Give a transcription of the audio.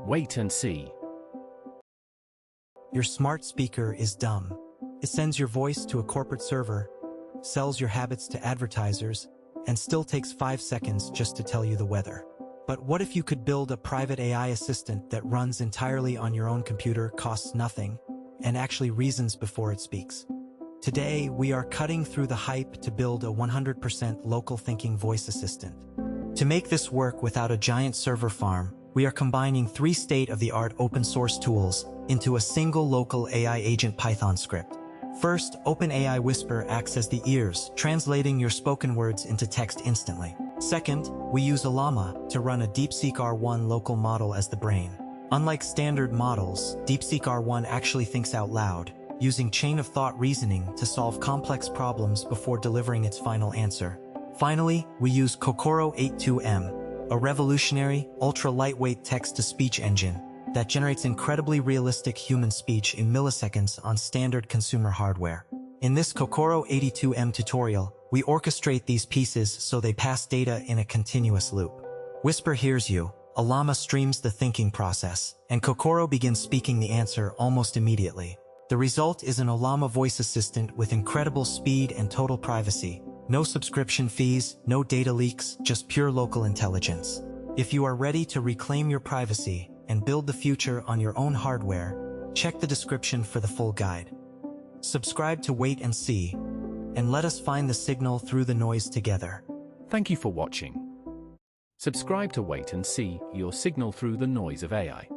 Wait and see. Your smart speaker is dumb. It sends your voice to a corporate server, sells your habits to advertisers, and still takes 5 seconds just to tell you the weather. But what if you could build a private AI assistant that runs entirely on your own computer, costs nothing, and actually reasons before it speaks? Today, we are cutting through the hype to build a 100% local thinking voice assistant. To make this work without a giant server farm, we are combining 3 state-of-the-art open-source tools into a single local AI agent Python script. First, OpenAI Whisper acts as the ears, translating your spoken words into text instantly. Second, we use Ollama to run a DeepSeek R1 local model as the brain. Unlike standard models, DeepSeek R1 actually thinks out loud, using chain-of-thought reasoning to solve complex problems before delivering its final answer. Finally, we use Kokoro 82M, a revolutionary, ultra-lightweight text-to-speech engine that generates incredibly realistic human speech in milliseconds on standard consumer hardware. In this Kokoro 82M tutorial, we orchestrate these pieces so they pass data in a continuous loop. Whisper hears you, Ollama streams the thinking process, and Kokoro begins speaking the answer almost immediately. The result is an Ollama voice assistant with incredible speed and total privacy. No subscription fees, no data leaks, just pure local intelligence. If you are ready to reclaim your privacy and build the future on your own hardware, check the description for the full guide. Subscribe to Wait and See, and let us find the signal through the noise together. Thank you for watching. Subscribe to Wait and See, your signal through the noise of AI.